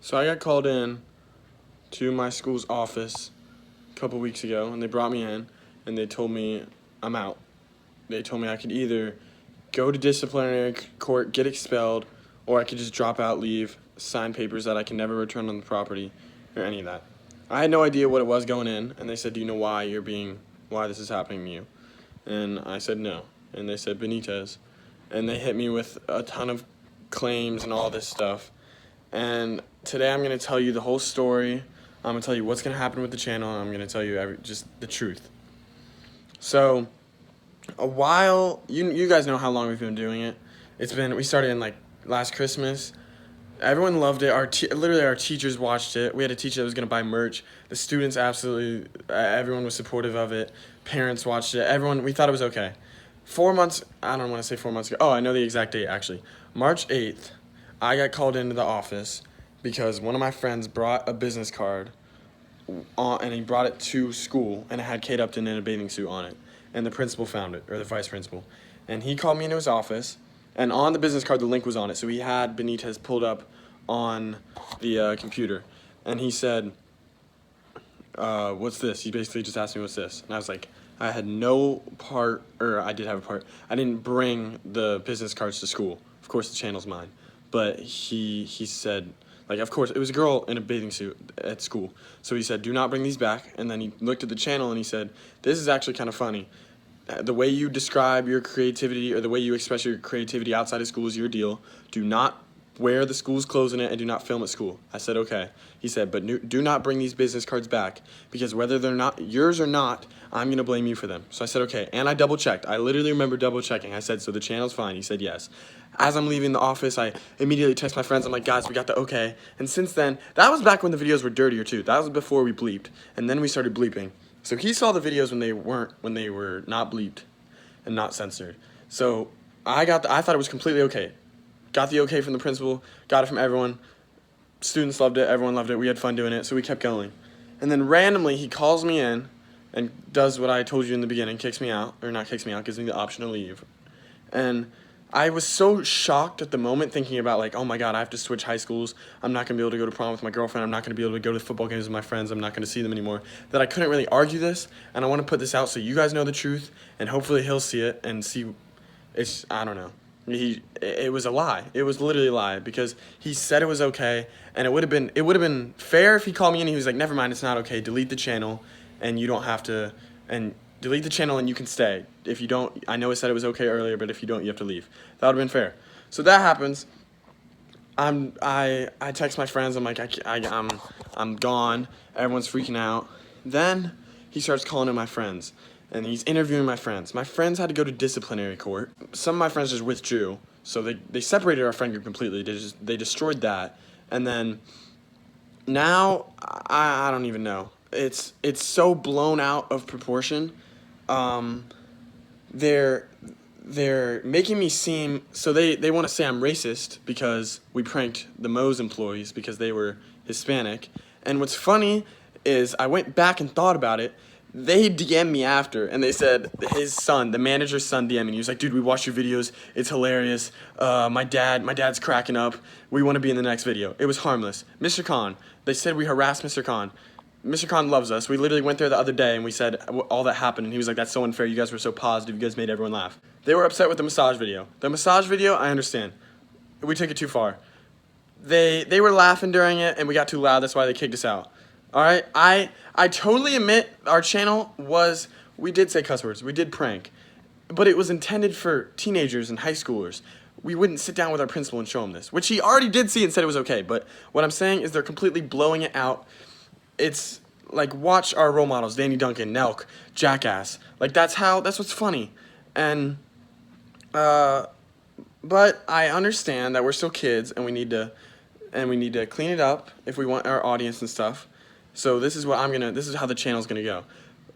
So I got called in to my school's office a couple weeks ago, and they brought me in, and they told me I'm out. They told me I could either go to disciplinary court, get expelled, or I could just drop out, leave, sign papers that I can never return on the property, or any of that. I had no idea what it was going in, and they said, "Do you know why this is happening to you?" And I said no, and they said Benitez, and they hit me with a ton of claims and all this stuff. And today I'm going to tell you the whole story. I'm going to tell you what's going to happen with the channel, and I'm going to tell you just the truth. So, a while, you guys know how long we've been doing it. We started in like last Christmas. Everyone loved it. Literally our teachers watched it. We had a teacher that was going to buy merch. The students absolutely, everyone was supportive of it. Parents watched it. We thought it was okay. 4 months, I don't want to say 4 months ago. Oh, I know the exact date actually. March 8th, I got called into the office because one of my friends brought a business card and he brought it to school, and it had Kate Upton in a bathing suit on it. And the principal found it, or the vice principal. And he called me into his office, and on the business card, the link was on it. So he had Benitez pulled up on the computer. And he said, what's this? He basically just asked me, what's this? And I was like, I had no part, or I did have a part. I didn't bring the business cards to school. Of course, the channel's mine. But he said, like, of course, it was a girl in a bathing suit at school. So he said, do not bring these back. And then he looked at the channel and he said, this is actually kind of funny. The way you describe your creativity, or the way you express your creativity outside of school, is your deal. Do not wear the school's clothes in it, and do not film at school. I said, okay. He said, but do not bring these business cards back, because whether they're not yours or not, I'm going to blame you for them. So I said, okay. And I double checked. I literally remember double checking. I said, so the channel's fine. He said, yes. As I'm leaving the office, I immediately text my friends. I'm like, guys, we got the okay. And since then, that was back when the videos were dirtier too. That was before we bleeped. And then we started bleeping. So he saw the videos when they were not bleeped and not censored. So I thought it was completely okay. Got the okay from the principal, got it from everyone. Students loved it, everyone loved it. We had fun doing it, so we kept going. And then randomly he calls me in and does what I told you in the beginning, kicks me out, or not kicks me out, gives me the option to leave. And I was so shocked at the moment, thinking about like, oh my God, I have to switch high schools. I'm not going to be able to go to prom with my girlfriend. I'm not going to be able to go to football games with my friends. I'm not going to see them anymore. That I couldn't really argue this, and I want to put this out so you guys know the truth, and hopefully he'll see it and see. I don't know. It was a lie. It was literally a lie, because he said it was okay, and it would have been fair if he called me and he was like, never mind, it's not okay. Delete the channel, and you don't have to, and delete the channel and you can stay. If you don't, I know it said it was okay earlier, but if you don't, you have to leave. That would have been fair. So that happens. I text my friends. I'm like, I'm gone. Everyone's freaking out. Then he starts calling in my friends, and he's interviewing my friends. My friends had to go to disciplinary court. Some of my friends just withdrew, so they separated our friend group completely. They destroyed that, and then now I don't even know. It's so blown out of proportion. They're making me seem, so they want to say I'm racist because we pranked the Moe's employees because they were Hispanic. And what's funny is I went back and thought about it. They DM'd me after, and they said his son, the manager's son, DM'd me. He was like, dude, we watched your videos. It's hilarious. My dad's cracking up. We want to be in the next video. It was harmless. Mr. Khan, they said we harassed Mr. Khan. Mr. Khan loves us. We literally went there the other day and we said all that happened, and he was like, that's so unfair. You guys were so positive. You guys made everyone laugh. They were upset with the massage video. The massage video, I understand. We took it too far. They were laughing during it, and we got too loud. That's why they kicked us out. All right? I totally admit our channel we did say cuss words. We did prank. But it was intended for teenagers and high schoolers. We wouldn't sit down with our principal and show him this, which he already did see and said it was okay. But what I'm saying is they're completely blowing it out. It's like, watch our role models, Danny Duncan, Nelk, Jackass. Like, that's what's funny. And, but I understand that we're still kids, and we need to clean it up if we want our audience and stuff. So this is how the channel's gonna go.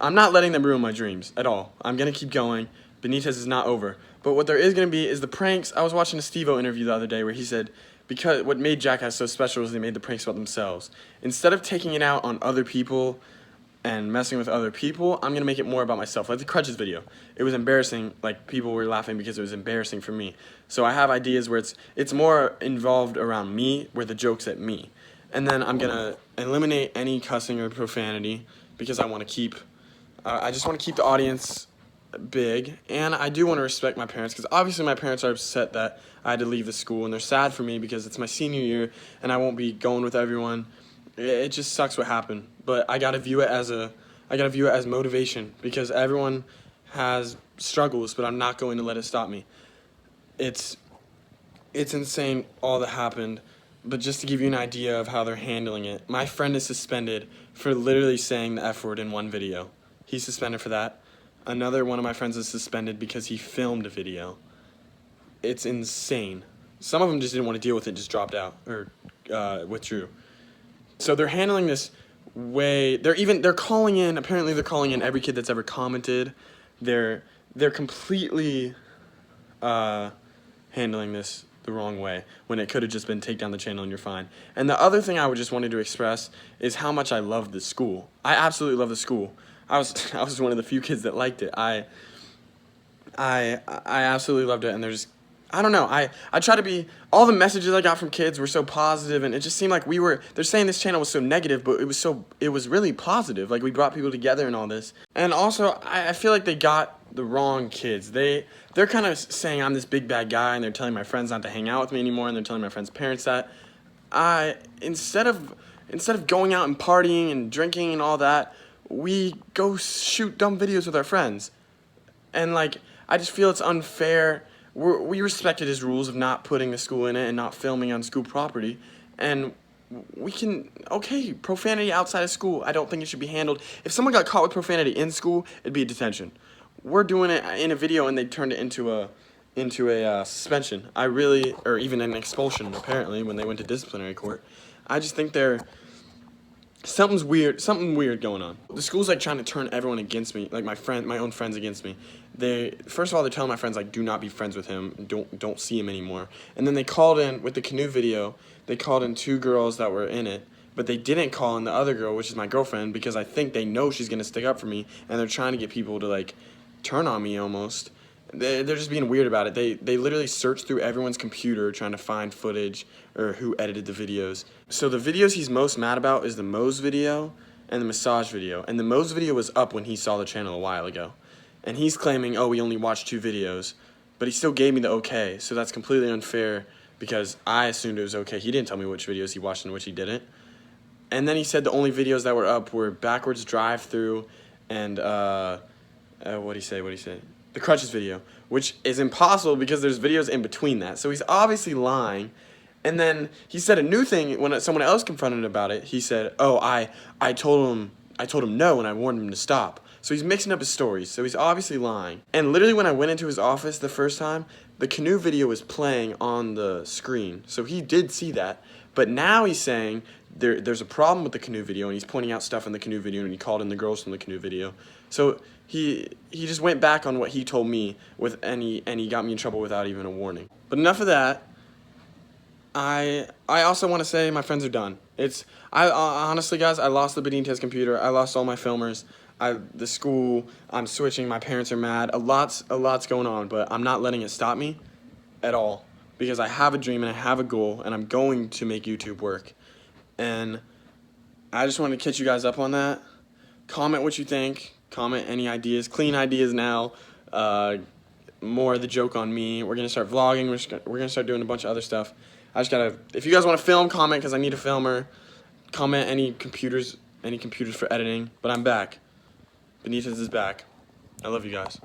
I'm not letting them ruin my dreams at all. I'm gonna keep going. Benitez is not over. But what there is gonna be is the pranks. I was watching a Steve-O interview the other day where he said, because what made Jackass so special was they made the pranks about themselves. Instead of taking it out on other people and messing with other people, I'm going to make it more about myself. Like the Crutches video. It was embarrassing. Like, people were laughing because it was embarrassing for me. So I have ideas where it's more involved around me, where the joke's at me. and then I'm gonna eliminate any cussing or profanity because I want to keep. I just want to keep the audience big, and I do want to respect my parents because obviously my parents are upset that I had to leave the school, and they're sad for me because it's my senior year and I won't be going with everyone. It just sucks what happened, but I gotta view it as motivation because everyone has struggles, but I'm not going to let it stop me. It's insane all that happened, but just to give you an idea of how they're handling it, my friend is suspended for literally saying the F word in one video. He's suspended for that. Another one of my friends is suspended because he filmed a video. It's insane. Some of them just didn't want to deal with it, just dropped out or withdrew. So they're handling this way. They're calling in. Apparently, they're calling in every kid that's ever commented. They're completely handling this the wrong way when it could have just been take down the channel and you're fine. And the other thing I would just wanted to express is how much I love the school. I absolutely love the school. I was one of the few kids that liked it. I absolutely loved it, and there's, I don't know, I try to be, all the messages I got from kids were so positive, and it just seemed like they're saying this channel was so negative, but it was really positive, like we brought people together and all this. And also, I feel like they got the wrong kids. They're kind of saying I'm this big bad guy, and they're telling my friends not to hang out with me anymore, and they're telling my friends' parents that. Instead of going out and partying and drinking and all that, we go shoot dumb videos with our friends. And like, I just feel it's unfair. We respected his rules of not putting the school in it and not filming on school property. And we can, okay, profanity outside of school, I don't think it should be handled. If someone got caught with profanity in school, it'd be a detention. We're doing it in a video and they turned it into a suspension. Or even an expulsion apparently when they went to disciplinary court. I just think something weird going on. The school's like trying to turn everyone against me, like my own friends against me. First of all, they're telling my friends like, do not be friends with him, don't see him anymore. And then they called in with the canoe video. They called in 2 girls that were in it, but they didn't call in the other girl, which is my girlfriend, because I think they know she's gonna stick up for me, and they're trying to get people to like turn on me almost. They're just being weird about it. They literally searched through everyone's computer trying to find footage or who edited the videos. So the videos he's most mad about is the Moe's video and the massage video. And the Moe's video was up when he saw the channel a while ago. And he's claiming, oh, we only watched 2 videos. But he still gave me the okay, so that's completely unfair because I assumed it was okay. He didn't tell me which videos he watched and which he didn't. And then he said the only videos that were up were backwards drive-through and, what'd he say? The crutches video, which is impossible because there's videos in between that. So he's obviously lying. And then he said a new thing when someone else confronted him about it. He said, oh, I told him no and I warned him to stop. So he's mixing up his stories. So he's obviously lying. And literally when I went into his office the first time, the canoe video was playing on the screen. So he did see that. But now he's saying there's a problem with the canoe video, and he's pointing out stuff in the canoe video, and he called in the girls from the canoe video. So he just went back on what he told me and he got me in trouble without even a warning. But enough of that. I also want to say my friends are done. Honestly, guys, I lost the Benitez computer. I lost all my filmers. The school. I'm switching. My parents are mad. A lot's going on, but I'm not letting it stop me at all because I have a dream and I have a goal, and I'm going to make YouTube work. And I just wanted to catch you guys up on that. Comment what you think. Comment any ideas. Clean ideas now. More of the joke on me. We're gonna start vlogging. We're gonna start doing a bunch of other stuff. I just gotta. If you guys want to film, comment because I need a filmer. Comment any computers for editing. But I'm back. Benitez is back. I love you guys.